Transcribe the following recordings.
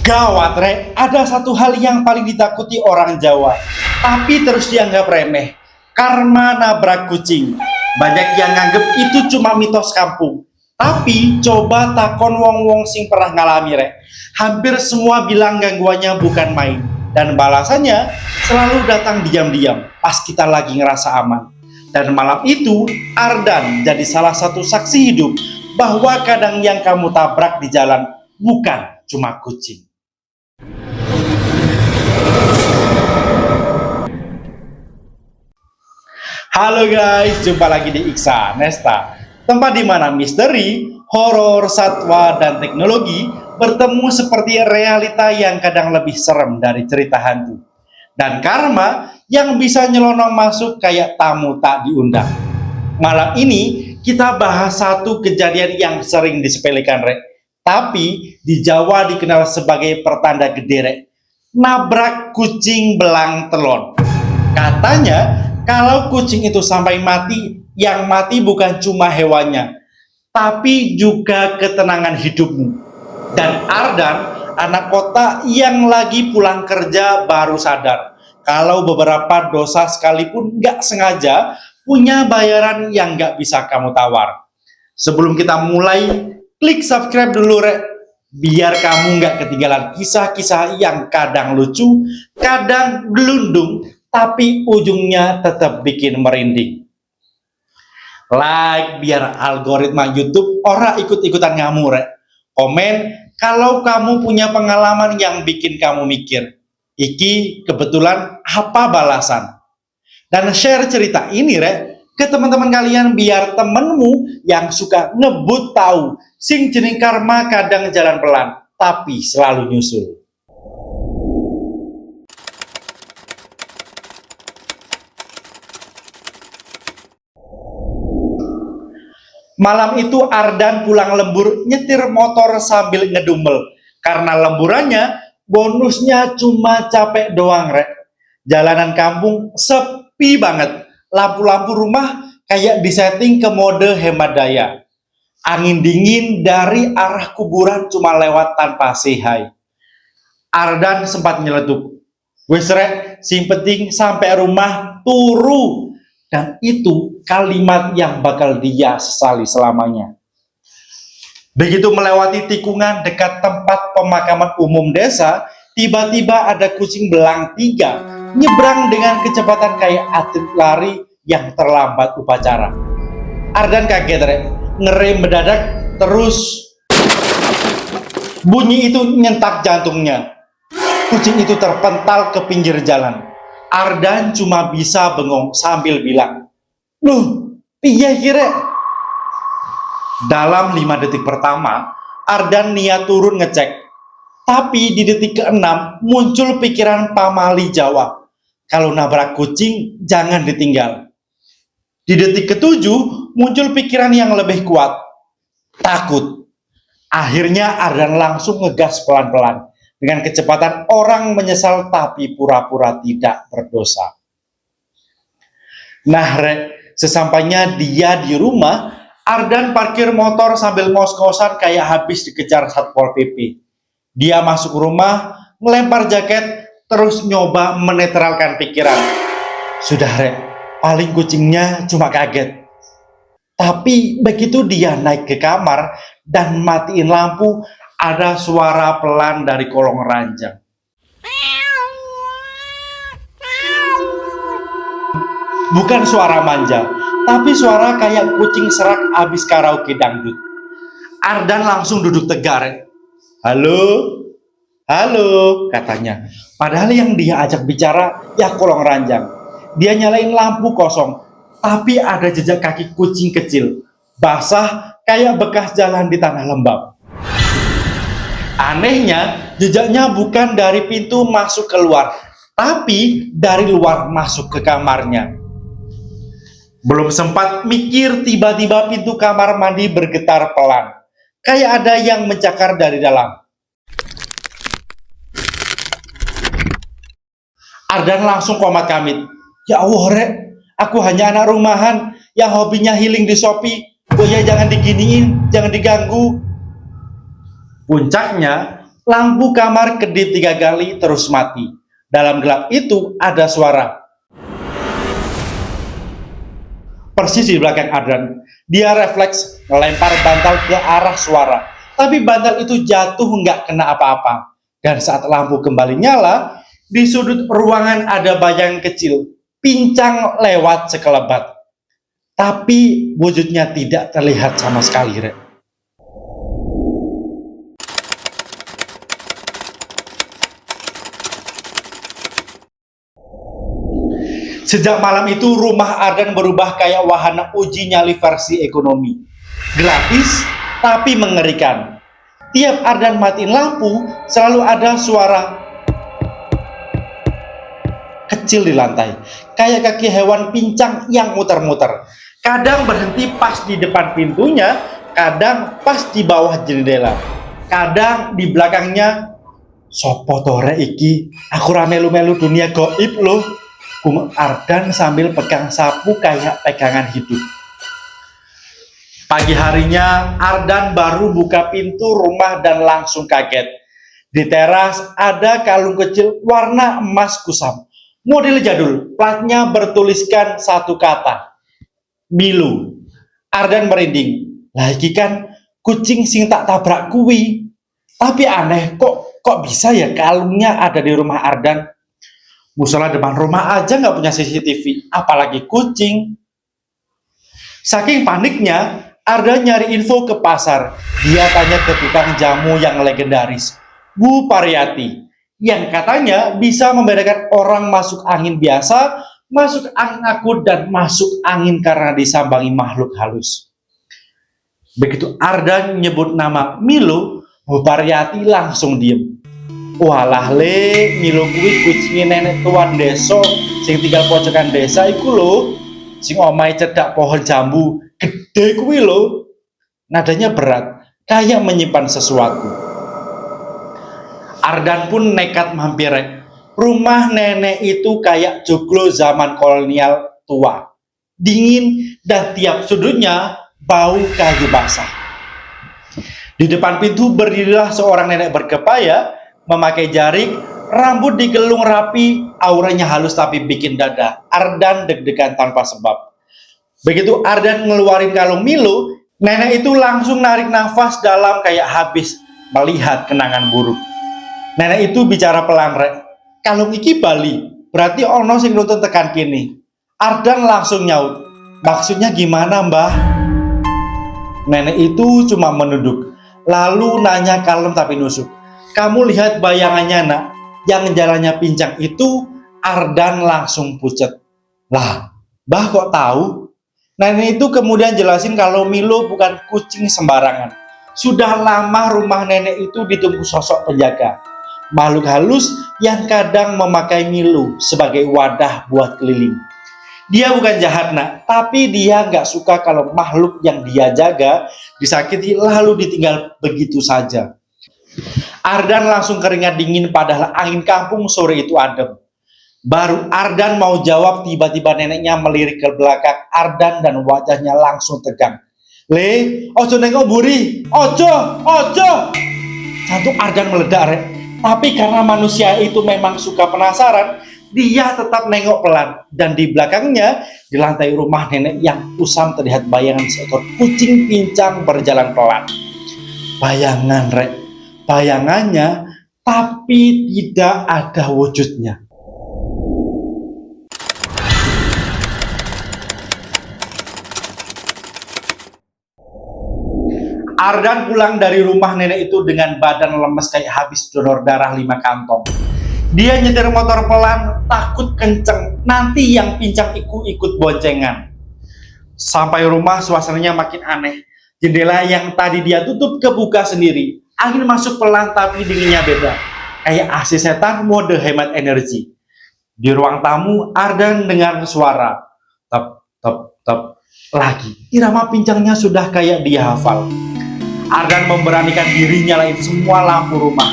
Gawat, Rek. Ada satu hal yang paling ditakuti orang Jawa, tapi terus dianggap remeh. Karma nabrak kucing. Banyak yang nganggep itu cuma mitos kampung. Tapi coba takon wong-wong sing pernah ngalami, Rek. Hampir semua bilang gangguannya bukan main. Dan balasannya selalu datang diam-diam pas kita lagi ngerasa aman. Dan malam itu, Ardan jadi salah satu saksi hidup bahwa kadang yang kamu tabrak di jalan bukan cuma kucing. Halo guys, jumpa lagi di Iksa Nesta, tempat di mana misteri, horor, satwa, dan teknologi bertemu seperti realita yang kadang lebih serem dari cerita hantu. Dan karma yang bisa nyelonong masuk kayak tamu tak diundang. Malam ini kita bahas satu kejadian yang sering disepelekan, Rek. Tapi di Jawa dikenal sebagai pertanda gede, Rek. Nabrak kucing belang telon. Katanya kalau kucing itu sampai mati, yang mati bukan cuma hewannya, tapi juga ketenangan hidupmu. Dan Ardan, anak kota yang lagi pulang kerja baru sadar kalau beberapa dosa sekalipun nggak sengaja punya bayaran yang nggak bisa kamu tawar. Sebelum kita mulai, klik subscribe dulu, Rek, biar kamu nggak ketinggalan kisah-kisah yang kadang lucu, kadang gelundung, tapi ujungnya tetap bikin merinding. Like biar algoritma YouTube ora ikut-ikutan ngamuk, Rek. Komen kalau kamu punya pengalaman yang bikin kamu mikir, iki kebetulan apa balasan? Dan share cerita ini, Rek, ke teman-teman kalian biar temenmu yang suka ngebut tahu sing jeneng karma kadang jalan pelan tapi selalu nyusul. Malam itu Ardan pulang lembur nyetir motor sambil ngedumel. Karena lemburannya bonusnya cuma capek doang, Rek. Jalanan kampung sepi banget. Lampu-lampu rumah kayak disetting ke mode hemat daya. Angin dingin dari arah kuburan cuma lewat tanpa say hi. Ardan sempat nyeletuk, "Wes, Rek, sing penting sampai rumah turu." Dan itu kalimat yang bakal dia sesali selamanya. Begitu melewati tikungan dekat tempat pemakaman umum desa, tiba-tiba ada kucing belang 3 nyebrang dengan kecepatan kayak atlet lari yang terlambat upacara. Ardan kaget, Rek, ngerem mendadak, terus bunyi itu nyentak jantungnya. Kucing itu terpental ke pinggir jalan. Ardan cuma bisa bengong sambil bilang, "Loh, piye kira?" Dalam 5 detik pertama, Ardan niat turun ngecek. Tapi di detik ke-6 muncul pikiran pamali Jawa. Kalau nabrak kucing, jangan ditinggal. Di detik ke-7 muncul pikiran yang lebih kuat, takut. Akhirnya Ardan langsung ngegas pelan-pelan. Dengan kecepatan orang menyesal tapi pura-pura tidak berdosa. Nah, Rek, sesampainya dia di rumah, Ardan parkir motor sambil ngos-ngosan kayak habis dikejar Satpol PP. Dia masuk rumah, ngelempar jaket, terus nyoba menetralkan pikiran. Sudah, Rek, paling kucingnya cuma kaget. Tapi begitu dia naik ke kamar dan matiin lampu, ada suara pelan dari kolong ranjang. Bukan suara manja, tapi suara kayak kucing serak abis karaoke dangdut. Ardan langsung duduk tegar. "Halo? Halo?" katanya. Padahal yang dia ajak bicara ya kolong ranjang. Dia nyalain lampu kosong, tapi ada jejak kaki kucing kecil, basah kayak bekas jalan di tanah lembab. Anehnya, jejaknya bukan dari pintu masuk keluar, tapi dari luar masuk ke kamarnya. Belum sempat mikir, tiba-tiba pintu kamar mandi bergetar pelan, kayak ada yang mencakar dari dalam. Ardan langsung komat kamit. "Ya Allah, Rek, aku hanya anak rumahan yang hobinya healing di Shopee. Oh ya, jangan diginiin, jangan diganggu." Puncaknya, Lampu kamar kedip 3 kali terus mati. Dalam gelap itu ada suara. Persis di belakang Ardan. Dia refleks melempar bantal ke arah suara. Tapi bantal itu jatuh nggak kena apa-apa. Dan saat lampu kembali nyala, di sudut ruangan ada bayangan kecil, pincang lewat sekelebat. Tapi wujudnya tidak terlihat sama sekali, Rek. Sejak malam itu, rumah Ardan berubah kayak wahana uji nyali versi ekonomi. Gratis, tapi mengerikan. Tiap Ardan matiin lampu, selalu ada suara kecil di lantai. Kayak kaki hewan pincang yang muter-muter. Kadang berhenti pas di depan pintunya, kadang pas di bawah jendela. Kadang di belakangnya. Sopo tore iki, aku melu-melu dunia goib loh. Ardan sambil pegang sapu kayak pegangan hidup. Pagi harinya, Ardan baru buka pintu rumah dan langsung kaget. Di teras ada kalung kecil warna emas kusam. Model jadul, platnya bertuliskan satu kata, Milo. Ardan merinding. Lah iki kan kucing sing tak tabrak kuwi. Tapi aneh, kok bisa ya kalungnya ada di rumah Ardan? Musola depan rumah aja nggak punya CCTV, apalagi kucing. Saking paniknya, Ardan nyari info ke pasar. Dia tanya ke tukang jamu yang legendaris, Bu Pariyati, yang katanya bisa membedakan orang masuk angin biasa, masuk angin akut, dan masuk angin karena disambangi makhluk halus. Begitu Ardan nyebut nama Milo, Bu Pariyati langsung diem. Walah le, Milo kuwi kucinge nenek tuan desa sing tinggal pojokan desa iku lho, sing omahe cedhak pohon jambu gede kuwi lho. Nadanya berat, kayak menyimpan sesuatu. Ardan pun nekat mampir. Rumah nenek itu kayak joglo zaman kolonial tua, dingin, dan tiap sudutnya bau kayu basah. Di depan pintu berdirilah seorang nenek berkebaya, memakai jarik, rambut digelung rapi, auranya halus tapi bikin dada Ardan deg-degan tanpa sebab. Begitu Ardan ngeluarin kalung Milo, nenek itu langsung narik nafas dalam kayak habis melihat kenangan buruk. Nenek itu bicara pelan, Rek. Kalung iki Bali, berarti ono sing nonton tekan kini. Ardan langsung nyaut, maksudnya gimana mbah? Nenek itu cuma menunduk, lalu nanya kalem tapi nusuk. Kamu lihat bayangannya nak, yang jalannya pincang itu. Ardan langsung pucet. Lah, mbah kok tahu? Nenek itu kemudian jelasin kalau Milo bukan kucing sembarangan. Sudah lama rumah nenek itu ditunggu sosok penjaga, makhluk halus yang kadang memakai Milo sebagai wadah buat keliling. Dia bukan jahat nak, tapi dia nggak suka kalau makhluk yang dia jaga disakiti lalu ditinggal begitu saja. Ardan langsung keringat dingin padahal angin kampung sore itu adem. Baru Ardan mau jawab, tiba-tiba neneknya melirik ke belakang Ardan dan wajahnya langsung tegang. Le, ojo nengok buri, ojo. Jantung Ardan meledak, Rek. Tapi karena manusia itu memang suka penasaran, dia tetap nengok pelan. Dan di belakangnya, di lantai rumah nenek yang usam terlihat bayangan seekor kucing pincang berjalan pelan. Bayangan, Rek. Bayangannya, tapi tidak ada wujudnya. Ardan pulang dari rumah nenek itu dengan badan lemes kayak habis donor darah 5 kantong. Dia nyetir motor pelan, takut kenceng, nanti yang pincang ikut boncengan. Sampai rumah suasananya makin aneh. Jendela yang tadi dia tutup kebuka sendiri. Angin masuk pelan tapi dinginnya beda. Kayak AC setan mode hemat energi. Di ruang tamu, Ardan dengar suara. Tep lagi. Irama pincangnya sudah kayak dia hafal. Ardan memberanikan diri nyalain semua lampu rumah.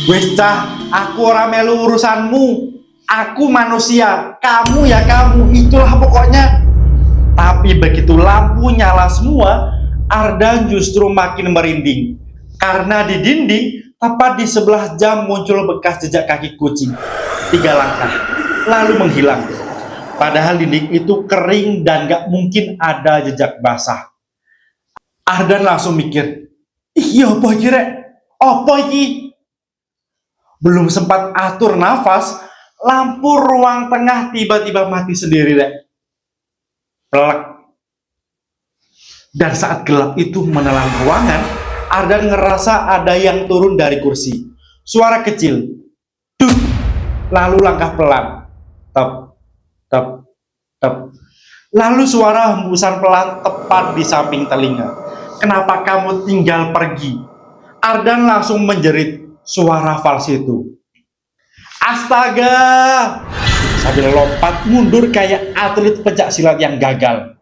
Wes cah, aku ora melu urusanmu. Aku manusia, kamu ya kamu, itulah pokoknya. Tapi begitu lampu nyala semua, Ardan justru makin merinding. Karena di dinding tepat di sebelah jam muncul bekas jejak kaki kucing. 3 langkah, lalu menghilang. Padahal dinding itu kering dan gak mungkin ada jejak basah. Ardan langsung mikir, iya apa iki rek? Apa iki? Belum sempat atur nafas, lampu ruang tengah tiba-tiba mati sendiri rek. Pelek. Dan saat gelap itu menelan ruangan, Ardan ngerasa ada yang turun dari kursi. Suara kecil, duk, lalu langkah pelan, tep, tep, tep. Lalu suara hembusan pelan tepat di samping telinga. Kenapa kamu tinggal pergi? Ardan langsung menjerit, suara falsitu. Astaga! Sambil lompat mundur kayak atlet pencak silat yang gagal.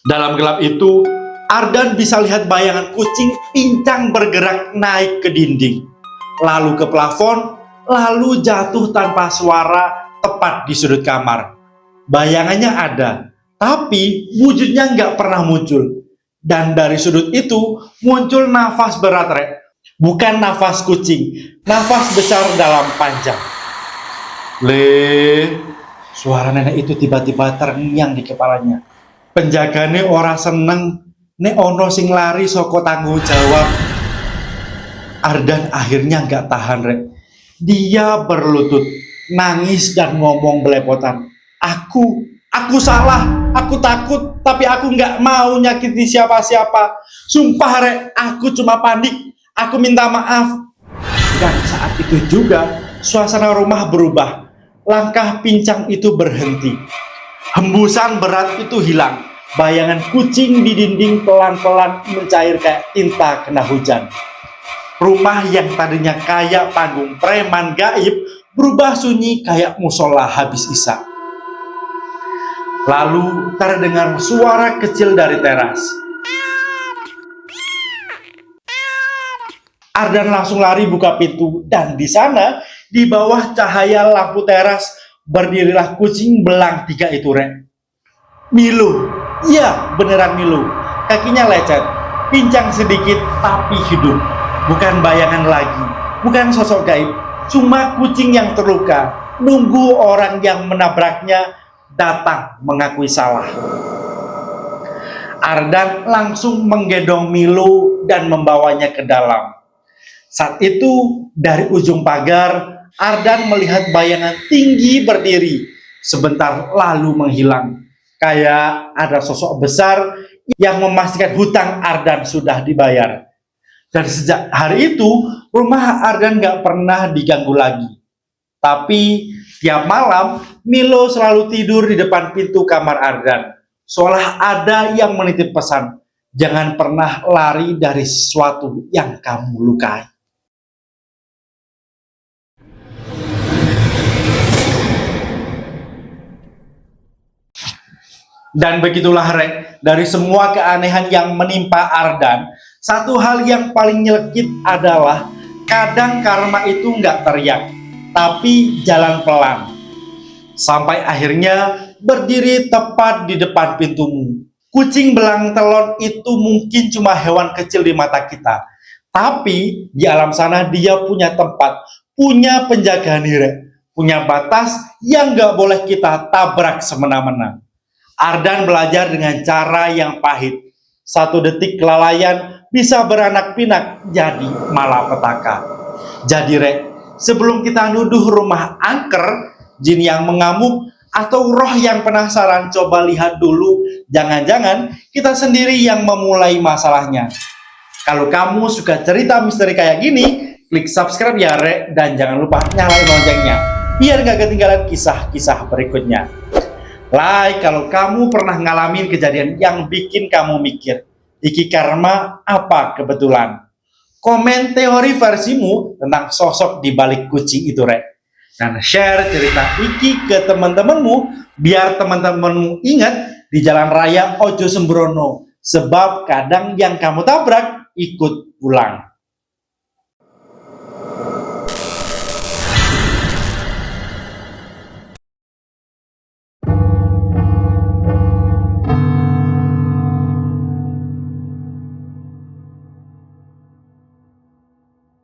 Dalam gelap itu, Ardan bisa lihat bayangan kucing pincang bergerak naik ke dinding, lalu ke plafon, lalu jatuh tanpa suara tepat di sudut kamar. Bayangannya ada, tapi wujudnya nggak pernah muncul. Dan dari sudut itu muncul nafas berat, rek. Bukan nafas kucing, nafas besar dalam panjang. Suara nenek itu tiba-tiba terngiang di kepalanya. Penjagane ora seneng nek ono sing lari saka tanggung jawab. Ardan akhirnya nggak tahan, rek. Dia berlutut, nangis dan ngomong belepotan. Aku salah, aku takut, tapi aku nggak mau nyakiti siapa-siapa. Sumpah rek, aku cuma panik, aku minta maaf. Dan saat itu juga, suasana rumah berubah. Langkah pincang itu berhenti. Hembusan berat itu hilang. Bayangan kucing di dinding pelan-pelan mencair kayak tinta kena hujan. Rumah yang tadinya kayak panggung preman gaib berubah sunyi kayak musola habis isya. Lalu terdengar suara kecil dari teras. Ardan langsung lari buka pintu dan di sana, di bawah cahaya lampu teras, berdirilah kucing belang 3 itu, rek. Milo, iya beneran Milo. Kakinya lecet, pincang sedikit tapi hidup. Bukan bayangan lagi, bukan sosok gaib, cuma kucing yang terluka, nunggu orang yang menabraknya datang mengakui salah. Ardan langsung menggendong Milo dan membawanya ke dalam. Saat itu dari ujung pagar, Ardan melihat bayangan tinggi berdiri, sebentar lalu menghilang. Kayak ada sosok besar yang memastikan hutang Ardan sudah dibayar. Dan sejak hari itu, rumah Ardan gak pernah diganggu lagi. Tapi tiap malam, Milo selalu tidur di depan pintu kamar Ardan. Seolah ada yang menitip pesan, jangan pernah lari dari sesuatu yang kamu lukai. Dan begitulah, rek, dari semua keanehan yang menimpa Ardan, satu hal yang paling nyelekit adalah kadang karma itu nggak teriak, tapi jalan pelan. Sampai akhirnya berdiri tepat di depan pintumu. Kucing belang telon itu mungkin cuma hewan kecil di mata kita, tapi di alam sana dia punya tempat, punya penjaga diri, punya batas yang nggak boleh kita tabrak semena-mena. Ardan belajar dengan cara yang pahit. 1 detik kelalaian bisa beranak pinak jadi malapetaka. Jadi, rek, sebelum kita nuduh rumah angker, jin yang mengamuk, atau roh yang penasaran, coba lihat dulu, jangan-jangan kita sendiri yang memulai masalahnya. Kalau kamu suka cerita misteri kayak gini, klik subscribe ya, rek, dan jangan lupa nyalain loncengnya, biar gak ketinggalan kisah-kisah berikutnya. Like kalau kamu pernah ngalamin kejadian yang bikin kamu mikir, iki karma apa kebetulan? Komen teori versimu tentang sosok di balik kucing itu, rek. Dan share cerita iki ke teman-temanmu, biar teman-temanmu ingat di jalan raya ojo sembrono, sebab kadang yang kamu tabrak ikut pulang.